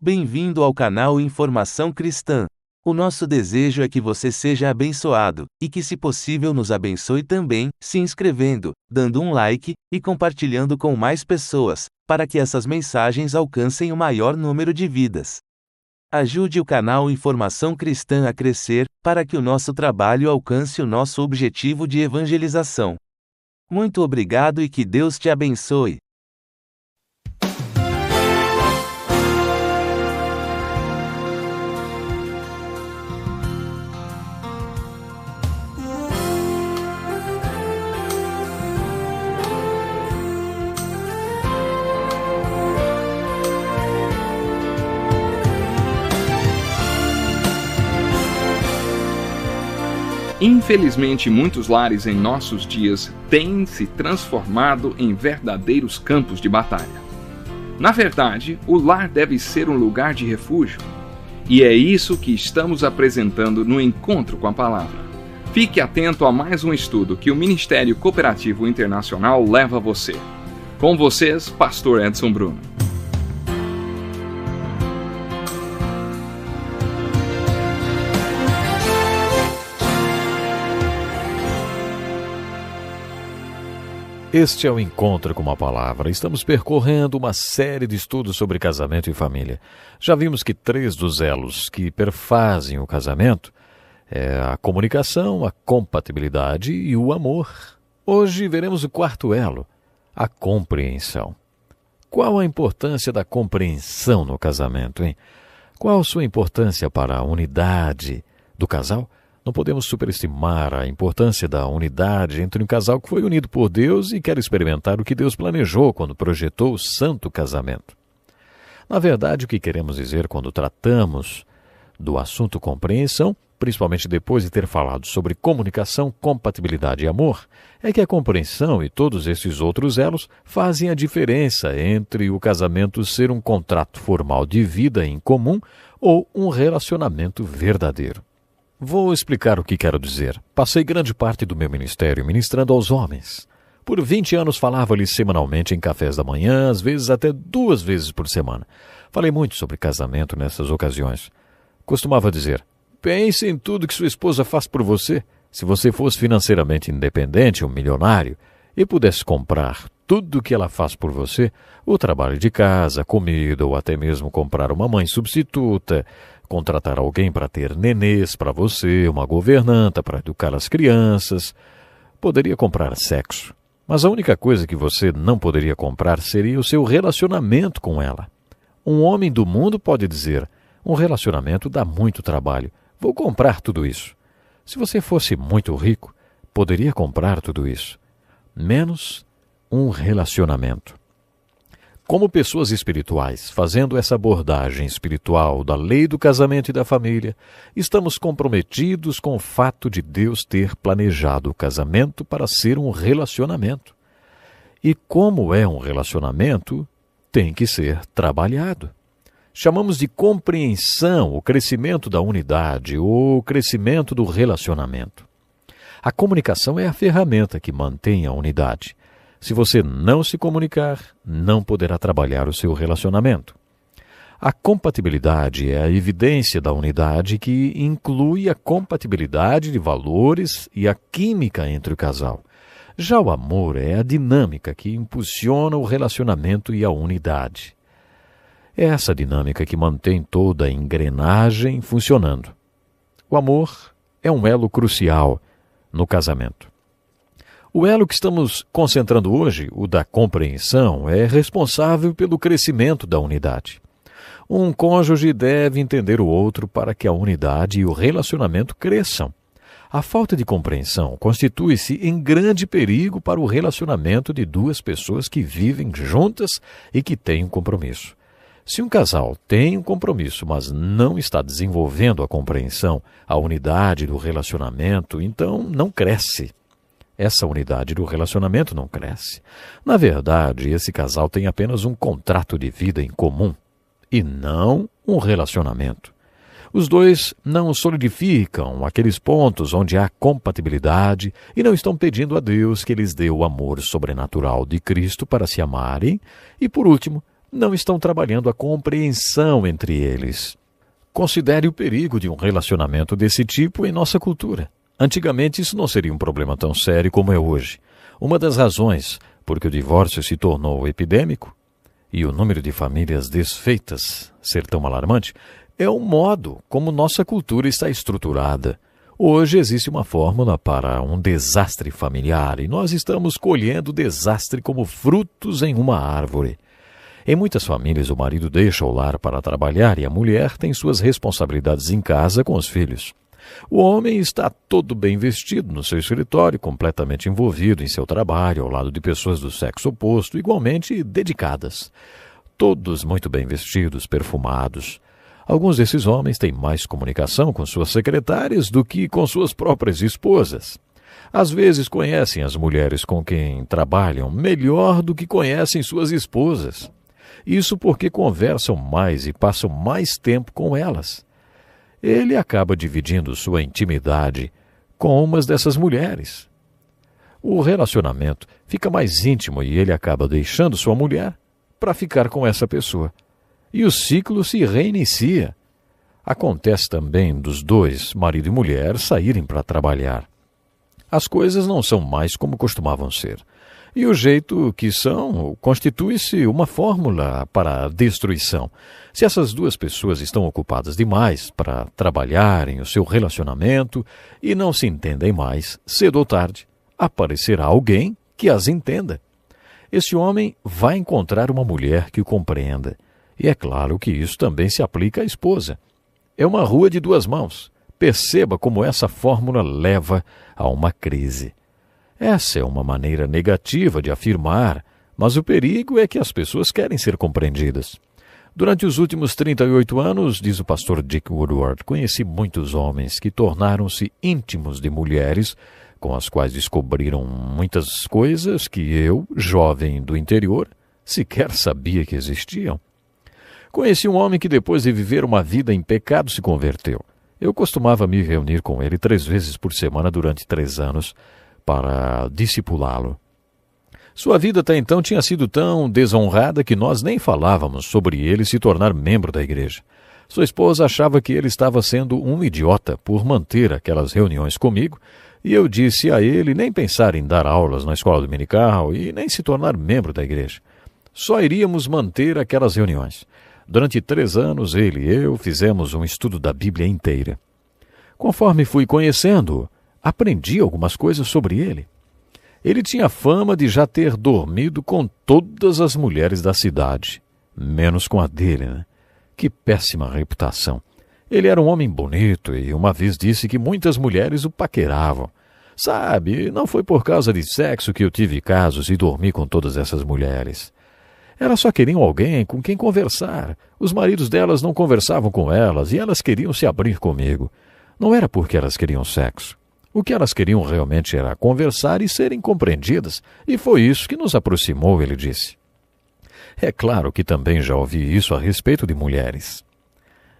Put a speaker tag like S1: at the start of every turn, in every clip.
S1: Bem-vindo ao canal Informação Cristã. O nosso desejo é que você seja abençoado, e que se possível nos abençoe também, se inscrevendo, dando um like, e compartilhando com mais pessoas, para que essas mensagens alcancem o maior número de vidas. Ajude o canal Informação Cristã a crescer, para que o nosso trabalho alcance o nosso objetivo de evangelização. Muito obrigado e que Deus te abençoe.
S2: Infelizmente, muitos lares em nossos dias têm se transformado em verdadeiros campos de batalha. Na verdade, o lar deve ser um lugar de refúgio. E é isso que estamos apresentando no Encontro com a Palavra. Fique atento a mais um estudo que o Ministério Cooperativo Internacional leva a você. Com vocês, Pastor Edson Bruno.
S3: Este é o Encontro com a Palavra. Estamos percorrendo uma série de estudos sobre casamento e família. Já vimos que 3 dos elos que perfazem o casamento é a comunicação, a compatibilidade e o amor. Hoje veremos o 4º elo, a compreensão. Qual a importância da compreensão no casamento, hein? Qual a sua importância para a unidade do casal? Não podemos superestimar a importância da unidade entre um casal que foi unido por Deus e quer experimentar o que Deus planejou quando projetou o santo casamento. Na verdade, o que queremos dizer quando tratamos do assunto compreensão, principalmente depois de ter falado sobre comunicação, compatibilidade e amor, é que a compreensão e todos esses outros elos fazem a diferença entre o casamento ser um contrato formal de vida em comum ou um relacionamento verdadeiro. Vou explicar o que quero dizer. Passei grande parte do meu ministério ministrando aos homens. Por 20 anos falava-lhes semanalmente em cafés da manhã, às vezes até 2 vezes por semana. Falei muito sobre casamento nessas ocasiões. Costumava dizer, pense em tudo que sua esposa faz por você. Se você fosse financeiramente independente, um milionário, e pudesse comprar tudo o que ela faz por você, o trabalho de casa, a comida ou até mesmo comprar uma mãe substituta, contratar alguém para ter nenês para você, uma governanta para educar as crianças. Poderia comprar sexo, mas a única coisa que você não poderia comprar seria o seu relacionamento com ela. Um homem do mundo pode dizer, um relacionamento dá muito trabalho, vou comprar tudo isso. Se você fosse muito rico, poderia comprar tudo isso, menos um relacionamento. Como pessoas espirituais, fazendo essa abordagem espiritual da lei do casamento e da família, estamos comprometidos com o fato de Deus ter planejado o casamento para ser um relacionamento. E como é um relacionamento, tem que ser trabalhado. Chamamos de compreensão o crescimento da unidade ou o crescimento do relacionamento. A comunicação é a ferramenta que mantém a unidade. Se você não se comunicar, não poderá trabalhar o seu relacionamento. A compatibilidade é a evidência da unidade que inclui a compatibilidade de valores e a química entre o casal. Já o amor é a dinâmica que impulsiona o relacionamento e a unidade. É essa dinâmica que mantém toda a engrenagem funcionando. O amor é um elo crucial no casamento. O elo que estamos concentrando hoje, o da compreensão, é responsável pelo crescimento da unidade. Um cônjuge deve entender o outro para que a unidade e o relacionamento cresçam. A falta de compreensão constitui-se em grande perigo para o relacionamento de 2 pessoas que vivem juntas e que têm um compromisso. Se um casal tem um compromisso, mas não está desenvolvendo a compreensão, a unidade do relacionamento, então não cresce. Essa unidade do relacionamento não cresce. Na verdade, esse casal tem apenas um contrato de vida em comum e não um relacionamento. Os dois não solidificam aqueles pontos onde há compatibilidade e não estão pedindo a Deus que lhes dê o amor sobrenatural de Cristo para se amarem e, por último, não estão trabalhando a compreensão entre eles. Considere o perigo de um relacionamento desse tipo em nossa cultura. Antigamente isso não seria um problema tão sério como é hoje. Uma das razões por que o divórcio se tornou epidêmico e o número de famílias desfeitas ser tão alarmante é o modo como nossa cultura está estruturada. Hoje existe uma fórmula para um desastre familiar e nós estamos colhendo o desastre como frutos em uma árvore. Em muitas famílias, o marido deixa o lar para trabalhar e a mulher tem suas responsabilidades em casa com os filhos. O homem está todo bem vestido no seu escritório, completamente envolvido em seu trabalho, ao lado de pessoas do sexo oposto, igualmente dedicadas. Todos muito bem vestidos, perfumados. Alguns desses homens têm mais comunicação com suas secretárias do que com suas próprias esposas. Às vezes conhecem as mulheres com quem trabalham melhor do que conhecem suas esposas. Isso porque conversam mais e passam mais tempo com elas. Ele acaba dividindo sua intimidade com umas dessas mulheres. O relacionamento fica mais íntimo e ele acaba deixando sua mulher para ficar com essa pessoa. E o ciclo se reinicia. Acontece também dos dois, marido e mulher, saírem para trabalhar. As coisas não são mais como costumavam ser. E o jeito que são constitui-se uma fórmula para a destruição. Se essas duas pessoas estão ocupadas demais para trabalharem o seu relacionamento e não se entendem mais, cedo ou tarde, aparecerá alguém que as entenda. Esse homem vai encontrar uma mulher que o compreenda. E é claro que isso também se aplica à esposa. É uma rua de duas mãos. Perceba como essa fórmula leva a uma crise. Essa é uma maneira negativa de afirmar, mas o perigo é que as pessoas querem ser compreendidas. Durante os últimos 38 anos, diz o pastor Dick Woodward, conheci muitos homens que tornaram-se íntimos de mulheres, com as quais descobriram muitas coisas que eu, jovem do interior, sequer sabia que existiam. Conheci um homem que depois de viver uma vida em pecado se converteu. Eu costumava me reunir com ele 3 vezes por semana durante 3 anos, para discipulá-lo. Sua vida até então tinha sido tão desonrada que nós nem falávamos sobre ele se tornar membro da igreja. Sua esposa achava que ele estava sendo um idiota por manter aquelas reuniões comigo, e eu disse a ele nem pensar em dar aulas na escola dominical e nem se tornar membro da igreja. Só iríamos manter aquelas reuniões. Durante 3 anos, ele e eu fizemos um estudo da Bíblia inteira. Conforme fui conhecendo-o, aprendi algumas coisas sobre ele. Ele tinha fama de já ter dormido com todas as mulheres da cidade, menos com a dele, né? Que péssima reputação. Ele era um homem bonito e uma vez disse que muitas mulheres o paqueravam. Sabe, não foi por causa de sexo que eu tive casos e dormi com todas essas mulheres. Elas só queriam alguém com quem conversar. Os maridos delas não conversavam com elas e elas queriam se abrir comigo. Não era porque elas queriam sexo. O que elas queriam realmente era conversar e serem compreendidas, e foi isso que nos aproximou, ele disse. É claro que também já ouvi isso a respeito de mulheres.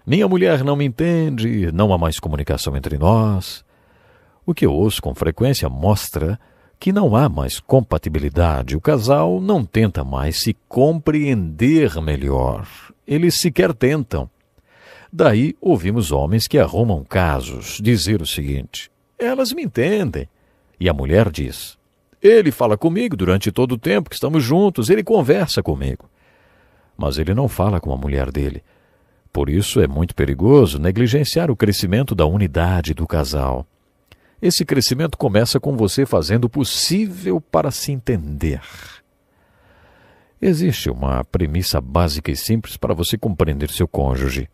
S3: Minha mulher não me entende, não há mais comunicação entre nós. O que eu ouço com frequência mostra que não há mais compatibilidade. O casal não tenta mais se compreender melhor. Eles sequer tentam. Daí ouvimos homens que arrumam casos dizer o seguinte: elas me entendem. E a mulher diz: ele fala comigo durante todo o tempo que estamos juntos, ele conversa comigo. Mas ele não fala com a mulher dele. Por isso é muito perigoso negligenciar o crescimento da unidade do casal. Esse crescimento começa com você fazendo o possível para se entender. Existe uma premissa básica e simples para você compreender seu cônjuge.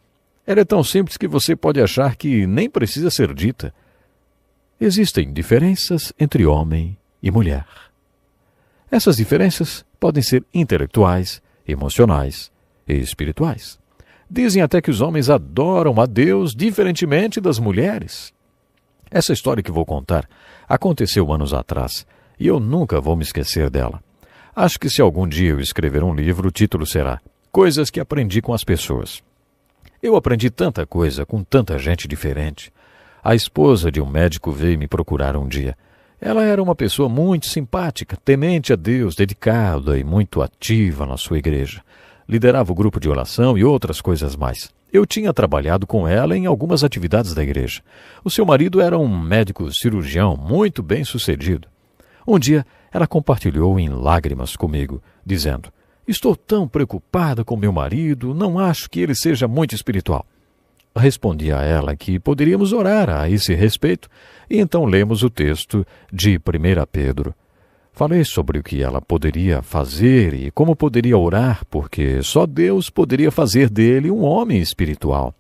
S3: Ela é tão simples que você pode achar que nem precisa ser dita. Existem diferenças entre homem e mulher. Essas diferenças podem ser intelectuais, emocionais e espirituais. Dizem até que os homens adoram a Deus diferentemente das mulheres. Essa história que vou contar aconteceu anos atrás e eu nunca vou me esquecer dela. Acho que se algum dia eu escrever um livro, o título será Coisas que Aprendi com as Pessoas. Eu aprendi tanta coisa com tanta gente diferente. A esposa de um médico veio me procurar um dia. Ela era uma pessoa muito simpática, temente a Deus, dedicada e muito ativa na sua igreja. liderava o grupo de oração e outras coisas mais. Eu tinha trabalhado com ela em algumas atividades da igreja. O seu marido era um médico cirurgião muito bem sucedido. Um dia, ela compartilhou em lágrimas comigo, dizendo: "Estou tão preocupada com meu marido, não acho que ele seja muito espiritual." Respondi a ela que poderíamos orar a esse respeito, e então lemos o texto de 1 Pedro. Falei sobre o que ela poderia fazer e como poderia orar, porque só Deus poderia fazer dele um homem espiritual.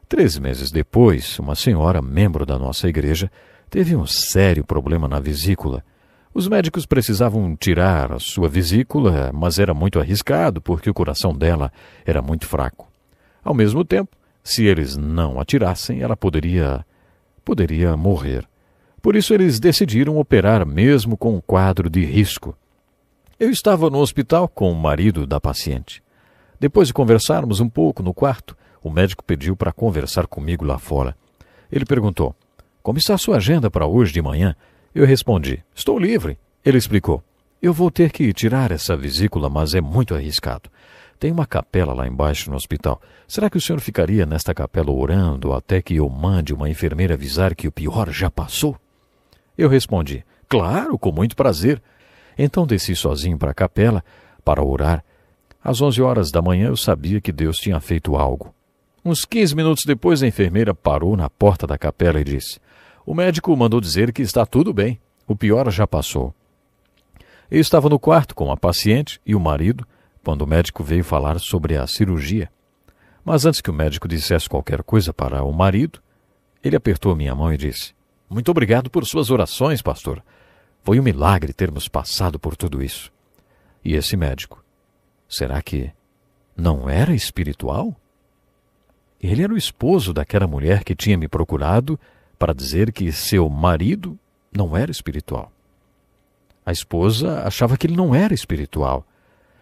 S3: 3 meses depois, uma senhora, membro da nossa igreja, teve um sério problema na vesícula. Os médicos precisavam tirar a sua vesícula, mas era muito arriscado porque o coração dela era muito fraco. Ao mesmo tempo, se eles não a tirassem, ela poderia morrer. Por isso eles decidiram operar mesmo com um quadro de risco. Eu estava no hospital com o marido da paciente. Depois de conversarmos um pouco no quarto, o médico pediu para conversar comigo lá fora. Ele perguntou: "Como está a sua agenda para hoje de manhã?" Eu respondi: "Estou livre." Ele explicou: "Eu vou ter que tirar essa vesícula, mas é muito arriscado. Tem uma capela lá embaixo no hospital. Será que o senhor ficaria nesta capela orando até que eu mande uma enfermeira avisar que o pior já passou?" Eu respondi: "Claro, com muito prazer." Então desci sozinho para a capela para orar. Às 11 horas da manhã eu sabia que Deus tinha feito algo. Uns 15 minutos depois a enfermeira parou na porta da capela e disse: "O médico mandou dizer que está tudo bem. O pior já passou." Eu estava no quarto com a paciente e o marido quando o médico veio falar sobre a cirurgia. Mas antes que o médico dissesse qualquer coisa para o marido, ele apertou minha mão e disse: "Muito obrigado por suas orações, pastor. Foi um milagre termos passado por tudo isso." E esse médico, será que não era espiritual? Ele era o esposo daquela mulher que tinha me procurado para dizer que seu marido não era espiritual. A esposa achava que ele não era espiritual.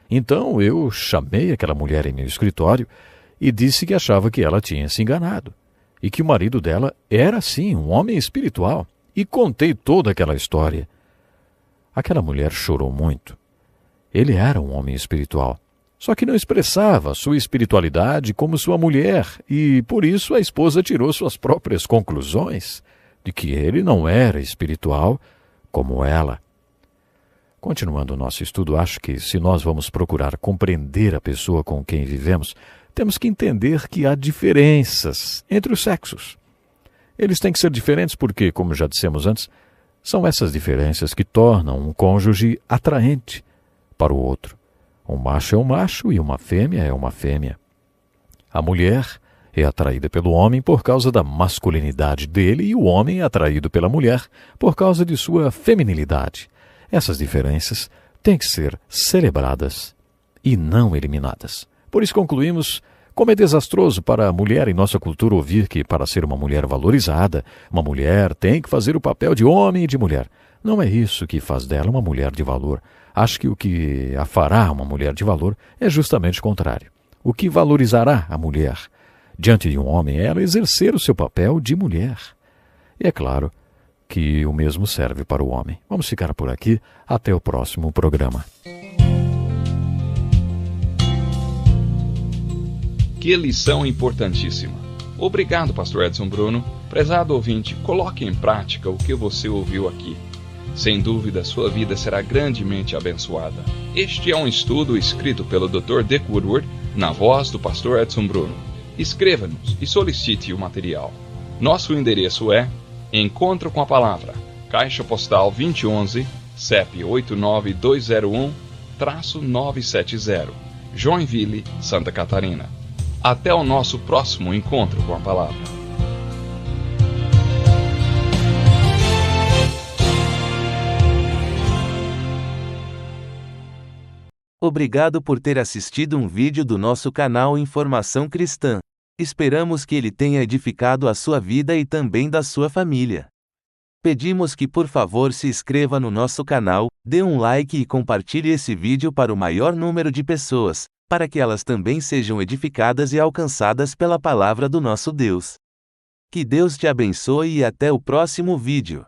S3: Então eu chamei aquela mulher em meu escritório e disse que achava que ela tinha se enganado e que o marido dela era sim um homem espiritual, e contei toda aquela história. Aquela mulher chorou muito. Ele era um homem espiritual, só que não expressava sua espiritualidade como sua mulher, e por isso a esposa tirou suas próprias conclusões de que ele não era espiritual como ela. Continuando o nosso estudo, acho que se nós vamos procurar compreender a pessoa com quem vivemos, temos que entender que há diferenças entre os sexos. Eles têm que ser diferentes porque, como já dissemos antes, são essas diferenças que tornam um cônjuge atraente para o outro. Um macho é um macho e uma fêmea é uma fêmea. A mulher é atraída pelo homem por causa da masculinidade dele e o homem é atraído pela mulher por causa de sua feminilidade. Essas diferenças têm que ser celebradas e não eliminadas. Por isso concluímos como é desastroso para a mulher em nossa cultura ouvir que, para ser uma mulher valorizada, uma mulher tem que fazer o papel de homem e de mulher. Não é isso que faz dela uma mulher de valor. Acho que o que a fará uma mulher de valor é justamente o contrário. O que valorizará a mulher diante de um homem é ela exercer o seu papel de mulher. E é claro que o mesmo serve para o homem. Vamos ficar por aqui. Até o próximo programa.
S2: Que lição importantíssima. Obrigado, pastor Edson Bruno. Prezado ouvinte, coloque em prática o que você ouviu aqui. Sem dúvida, sua vida será grandemente abençoada. Este é um estudo escrito pelo Dr. Dick Woodward, na voz do pastor Edson Bruno. Escreva-nos e solicite o material. Nosso endereço é Encontro com a Palavra, Caixa Postal 2011, CEP 89201-970, Joinville, Santa Catarina. Até o nosso próximo encontro com a Palavra.
S1: Obrigado por ter assistido um vídeo do nosso canal Informação Cristã. Esperamos que ele tenha edificado a sua vida e também da sua família. Pedimos que por favor se inscreva no nosso canal, dê um like e compartilhe esse vídeo para o maior número de pessoas, para que elas também sejam edificadas e alcançadas pela palavra do nosso Deus. Que Deus te abençoe e até o próximo vídeo.